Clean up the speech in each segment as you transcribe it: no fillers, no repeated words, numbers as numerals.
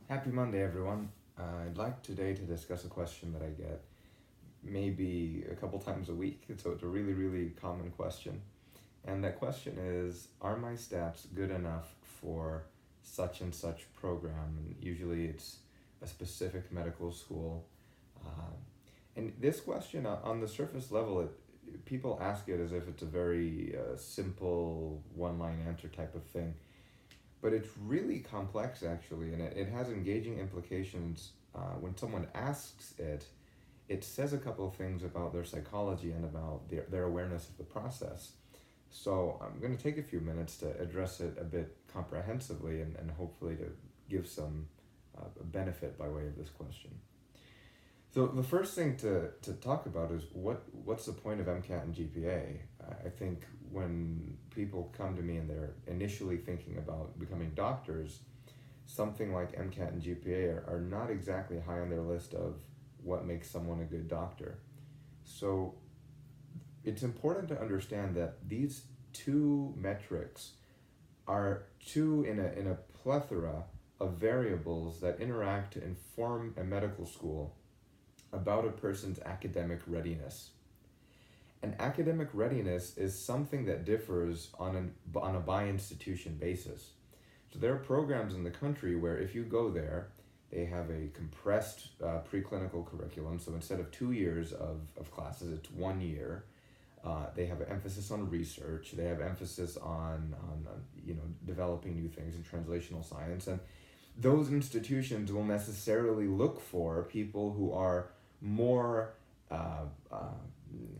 Happy Monday, everyone. I'd like today to discuss a question that I get maybe a couple times a week. So it's a really, really common question. And that question is, are my stats good enough for such and such program? And usually it's a specific medical school. Uh, and this question, on the surface level, people ask it as if it's a very simple one-line answer type of thing. But it's really complex, actually, and it has engaging implications. When someone asks it, it says a couple of things about their psychology and about their awareness of the process. So I'm going to take a few minutes to address it a bit comprehensively and hopefully to give some benefit by way of this question. So the first thing to talk about is what's the point of MCAT and GPA? I think when people come to me and they're initially thinking about becoming doctors, something like MCAT and GPA are not exactly high on their list of what makes someone a good doctor. So it's important to understand that these two metrics are two in a plethora of variables that interact to inform a medical school about a person's academic readiness. And academic readiness is something that differs on a by-institution basis. So there are programs in the country where if you go there, they have a compressed preclinical curriculum. So instead of 2 years of classes, it's 1 year. They have an emphasis on research. They have emphasis on developing new things in translational science. And those institutions will necessarily look for people who are more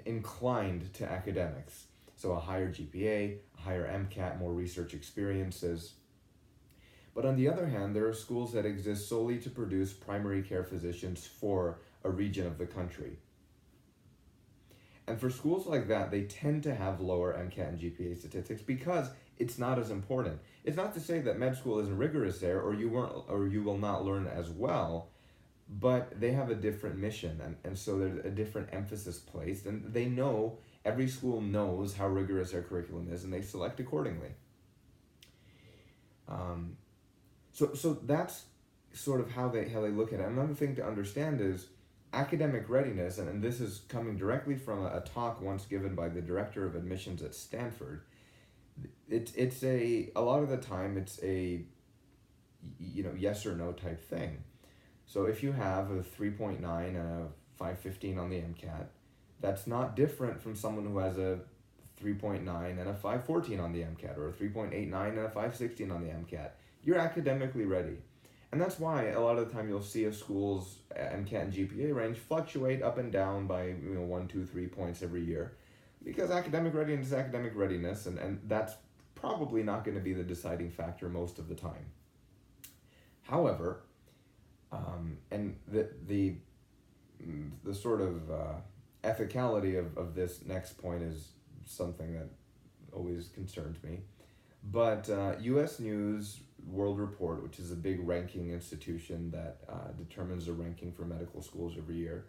inclined to academics. So a higher GPA, a higher MCAT, more research experiences. But on the other hand, there are schools that exist solely to produce primary care physicians for a region of the country. And for schools like that, they tend to have lower MCAT and GPA statistics because it's not as important. It's not to say that med school isn't rigorous there or you will not learn as well, but they have a different mission, and so there's a different emphasis placed, and they know, every school knows how rigorous their curriculum is, and they select accordingly. So that's sort of how they look at it. Another thing to understand is academic readiness, and this is coming directly from a talk once given by the director of admissions at Stanford. It's a lot of the time it's a yes or no type thing. So if you have a 3.9 and a 515 on the MCAT, that's not different from someone who has a 3.9 and a 514 on the MCAT, or a 3.89 and a 516 on the MCAT. You're academically ready. And that's why a lot of the time you'll see a school's MCAT and GPA range fluctuate up and down by 1, 2, 3 points every year. Because academic readiness is academic readiness, and that's probably not going to be the deciding factor most of the time. However, and the sort of ethicality of this next point is something that always concerns me. But U.S. News World Report, which is a big ranking institution that determines the ranking for medical schools every year,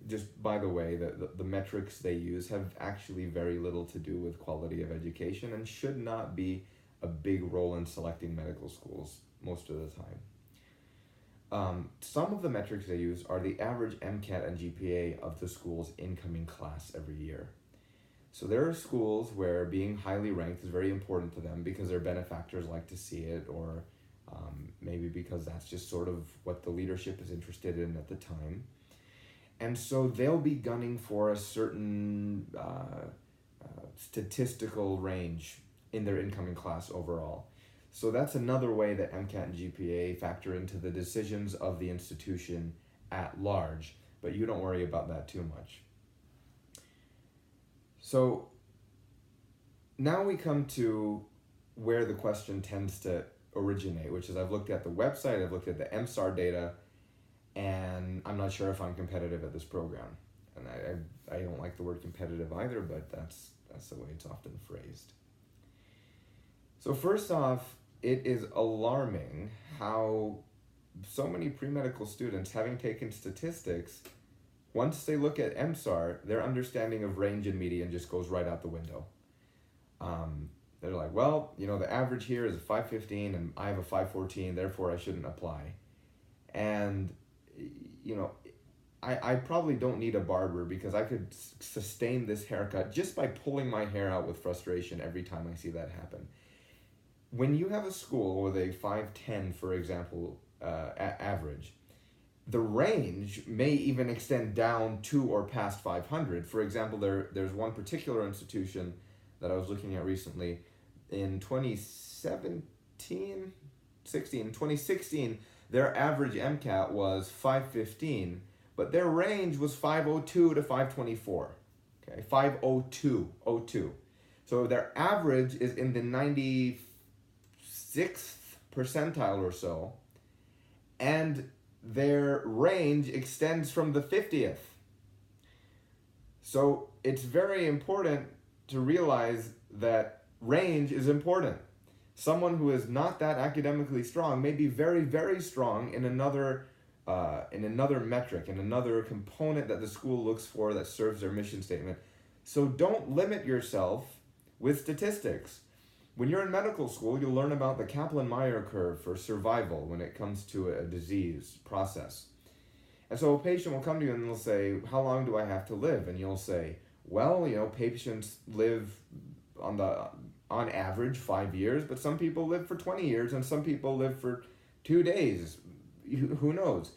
just by the way, the metrics they use have actually very little to do with quality of education and should not be a big role in selecting medical schools most of the time. Some of the metrics they use are the average MCAT and GPA of the school's incoming class every year. So there are schools where being highly ranked is very important to them because their benefactors like to see it, or maybe because that's just sort of what the leadership is interested in at the time. And so they'll be gunning for a certain statistical range in their incoming class overall. So that's another way that MCAT and GPA factor into the decisions of the institution at large, but you don't worry about that too much. So now we come to where the question tends to originate, which is I've looked at the website, I've looked at the MSAR data, and I'm not sure if I'm competitive at this program. And I don't like the word competitive either, but that's the way it's often phrased. So first off, it is alarming how so many pre-medical students, having taken statistics, once they look at MSAR, their understanding of range and median just goes right out the window. They're like, well, the average here is a 515 and I have a 514, therefore I shouldn't apply. And, you know, I probably don't need a barber because I could sustain this haircut just by pulling my hair out with frustration every time I see that happen. When you have a school with a 510, for example, average, the range may even extend down to or past 500. For example, there's one particular institution that I was looking at recently in 2016, their average MCAT was 515, but their range was 502 to 524. Okay, 502. So their average is in the 96th percentile or so, and their range extends from the 50th. So it's very important to realize that range is important. Someone who is not that academically strong may be very, very strong in another metric, in another component that the school looks for that serves their mission statement. So don't limit yourself with statistics. When you're in medical school, you'll learn about the Kaplan-Meier curve for survival when it comes to a disease process. And so a patient will come to you and they'll say, how long do I have to live? And you'll say, well, patients live on average 5 years, but some people live for 20 years and some people live for 2 days. Who knows?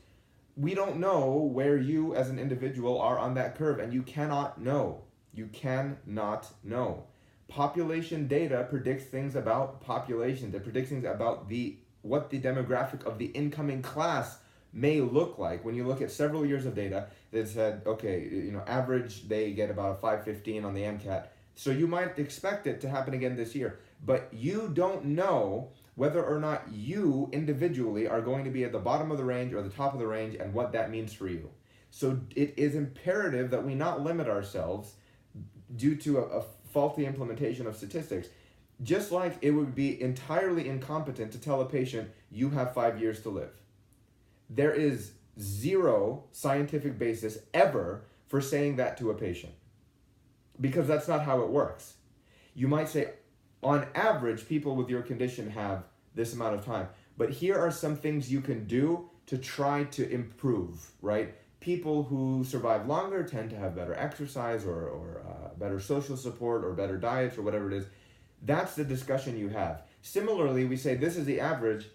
We don't know where you as an individual are on that curve, and you cannot know. You cannot know. Population data predicts things about populations. It predicts things about what the demographic of the incoming class may look like. When you look at several years of data that said, okay, average they get about a 515 on the MCAT. So you might expect it to happen again this year, but you don't know whether or not you individually are going to be at the bottom of the range or the top of the range and what that means for you. So it is imperative that we not limit ourselves due to a faulty implementation of statistics. Just like it would be entirely incompetent to tell a patient, you have 5 years to live. There is zero scientific basis ever for saying that to a patient, because that's not how it works. You might say, on average, people with your condition have this amount of time, but here are some things you can do to try to improve, right? People who survive longer tend to have better exercise or better social support or better diets or whatever it is. That's the discussion you have. Similarly, we say this is the average,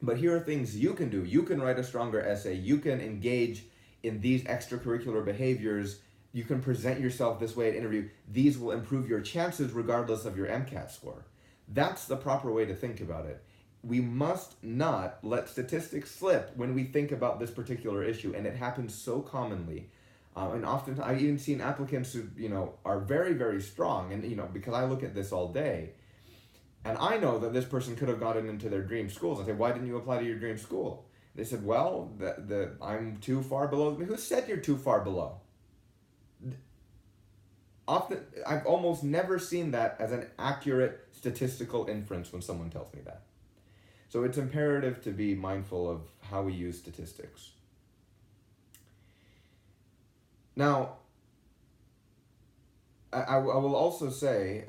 but here are things you can do. You can write a stronger essay. You can engage in these extracurricular behaviors. You can present yourself this way at interview. These will improve your chances regardless of your MCAT score. That's the proper way to think about it. We must not let statistics slip when we think about this particular issue, and it happens so commonly. And often I've even seen applicants who, are very, very strong, and, because I look at this all day, and I know that this person could have gotten into their dream schools. I say, why didn't you apply to your dream school? They said, well, I'm too far below. Who said you're too far below? Often, I've almost never seen that as an accurate statistical inference when someone tells me that. So it's imperative to be mindful of how we use statistics. Now, I will also say,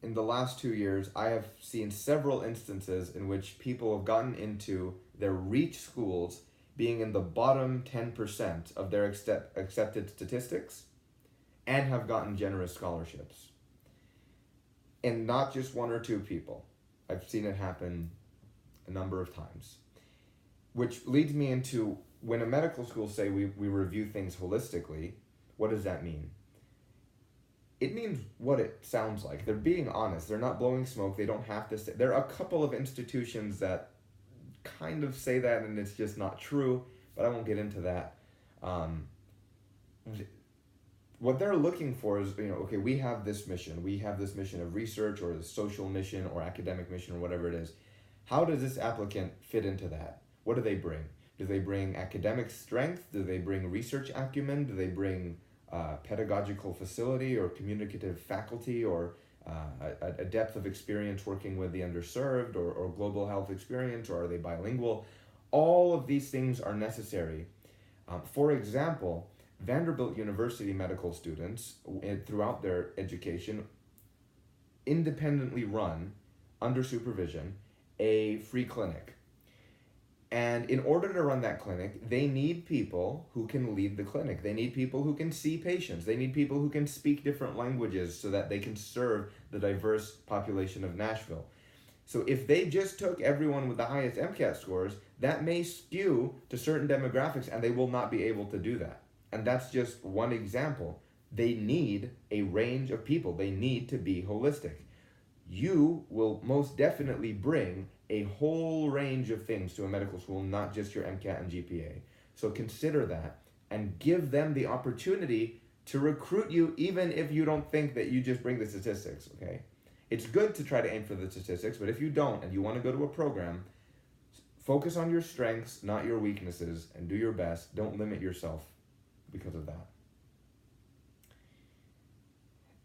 in the last 2 years, I have seen several instances in which people have gotten into their reach schools being in the bottom 10% of their accepted statistics and have gotten generous scholarships. And not just one or two people. I've seen it happen a number of times. Which leads me into, when a medical school say we review things holistically, what does that mean? It means what it sounds like. They're being honest. They're not blowing smoke. They don't have to say. There are a couple of institutions that kind of say that, and it's just not true, but I won't get into that. What they're looking for is, okay, we have this mission. We have this mission of research or the social mission or academic mission or whatever it is. How does this applicant fit into that? What do they bring? Do they bring academic strength? Do they bring research acumen? Do they bring pedagogical facility or communicative faculty or a depth of experience working with the underserved or global health experience, or are they bilingual? All of these things are necessary. For example, Vanderbilt University medical students throughout their education independently run, under supervision, a free clinic. And in order to run that clinic, they need people who can lead the clinic. They need people who can see patients. They need people who can speak different languages so that they can serve the diverse population of Nashville. So if they just took everyone with the highest MCAT scores, that may skew to certain demographics, and they will not be able to do that. And that's just one example. They need a range of people. They need to be holistic. You will most definitely bring a whole range of things to a medical school, not just your MCAT and GPA. So consider that and give them the opportunity to recruit you, even if you don't think that you just bring the statistics, okay? It's good to try to aim for the statistics, but if you don't and you want to go to a program, focus on your strengths, not your weaknesses, and do your best. Don't limit yourself because of that.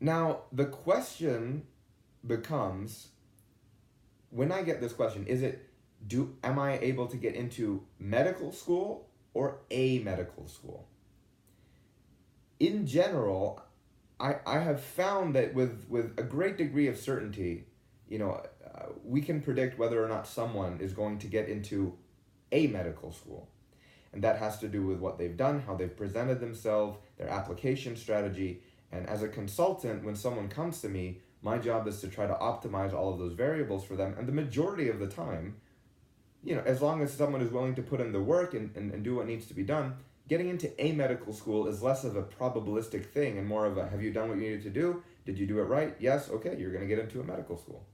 Now, the question becomes, when I get this question, am I able to get into medical school or a medical school? In general, I have found that with a great degree of certainty, we can predict whether or not someone is going to get into a medical school. And that has to do with what they've done, how they've presented themselves, their application strategy. And as a consultant, when someone comes to me, my job is to try to optimize all of those variables for them. And the majority of the time, as long as someone is willing to put in the work and do what needs to be done, getting into a medical school is less of a probabilistic thing and more of a, have you done what you needed to do? Did you do it right? Yes, okay, you're going to get into a medical school.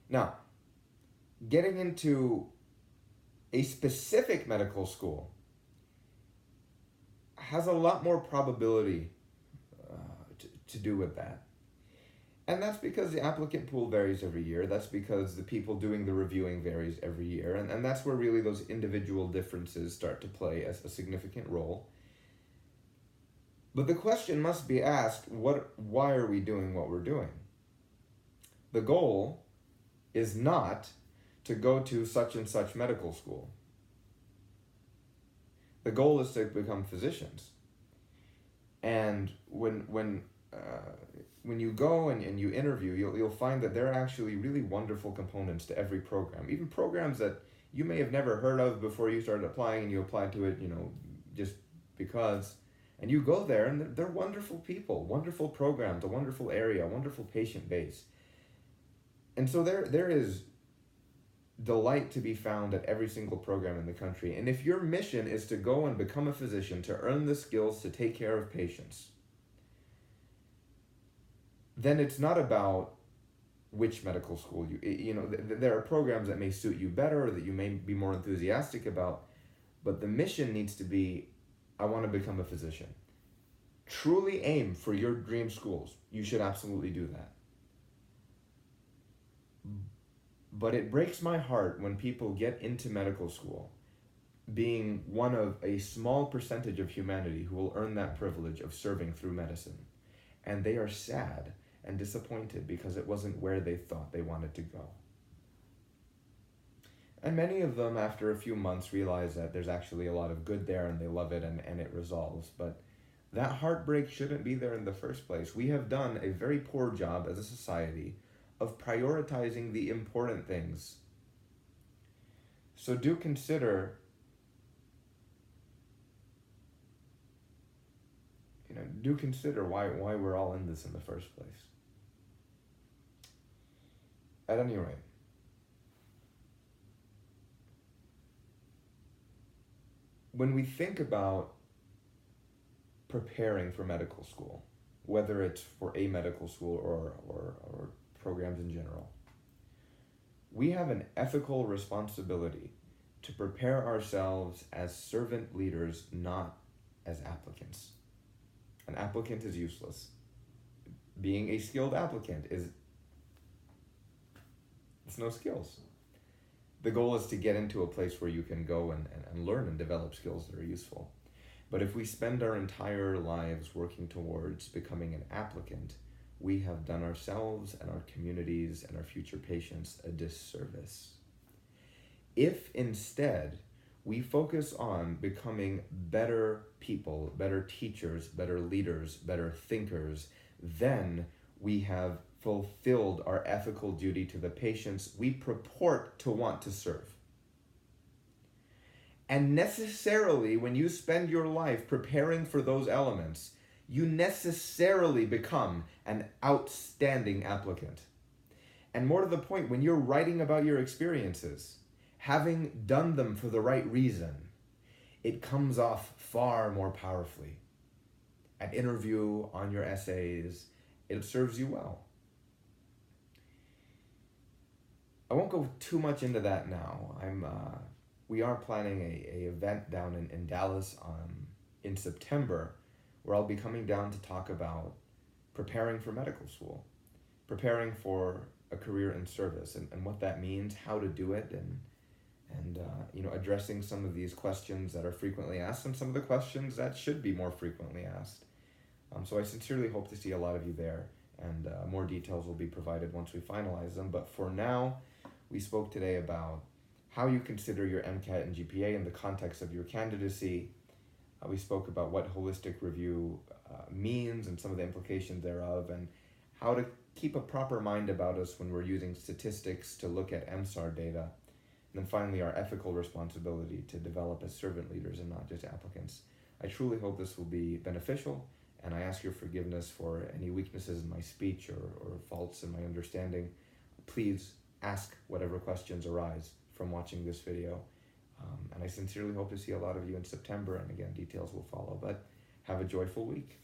Now, getting into a specific medical school has a lot more probability to do with that. And that's because the applicant pool varies every year. That's because the people doing the reviewing varies every year. And that's where really those individual differences start to play as a significant role. But the question must be asked, why are we doing what we're doing? The goal is not to go to such and such medical school. The goal is to become physicians. And when you go and you interview, you'll find that there are actually really wonderful components to every program. Even programs that you may have never heard of before you started applying, and you applied to it, just because. And you go there, and they're wonderful people, wonderful programs, a wonderful area, a wonderful patient base. And so there is delight to be found at every single program in the country. And if your mission is to go and become a physician, to earn the skills to take care of patients, then it's not about which medical school there are programs that may suit you better or that you may be more enthusiastic about, but the mission needs to be, I want to become a physician. Truly aim for your dream schools. You should absolutely do that. But it breaks my heart when people get into medical school being one of a small percentage of humanity who will earn that privilege of serving through medicine. And they are sad and disappointed because it wasn't where they thought they wanted to go. And many of them, after a few months, realize that there's actually a lot of good there and they love it and it resolves. But that heartbreak shouldn't be there in the first place. We have done a very poor job as a society of prioritizing the important things. So do consider, why we're all in this in the first place. At any rate, when we think about preparing for medical school, whether it's for a medical school or programs in general, we have an ethical responsibility to prepare ourselves as servant leaders, not as applicants. An applicant is useless. Being a skilled applicant it's no skills. The goal is to get into a place where you can go and learn and develop skills that are useful. But if we spend our entire lives working towards becoming an applicant, we have done ourselves and our communities and our future patients a disservice. If instead we focus on becoming better people, better teachers, better leaders, better thinkers, then we have fulfilled our ethical duty to the patients we purport to want to serve. And necessarily, when you spend your life preparing for those elements, you necessarily become an outstanding applicant. And more to the point, when you're writing about your experiences, having done them for the right reason, it comes off far more powerfully. At interview, on your essays, it serves you well. I won't go too much into that now. We are planning a event down in Dallas in September, where I'll be coming down to talk about preparing for medical school, preparing for a career in service, and what that means, how to do it, and addressing some of these questions that are frequently asked and some of the questions that should be more frequently asked. So I sincerely hope to see a lot of you there, and more details will be provided once we finalize them. But for now, we spoke today about how you consider your MCAT and GPA in the context of your candidacy. We spoke about what holistic review means and some of the implications thereof, and how to keep a proper mind about us when we're using statistics to look at MSAR data. And then finally, our ethical responsibility to develop as servant leaders and not just applicants. I truly hope this will be beneficial, and I ask your forgiveness for any weaknesses in my speech or faults in my understanding. Please ask whatever questions arise from watching this video. And I sincerely hope to see a lot of you in September, and again, details will follow. But have a joyful week.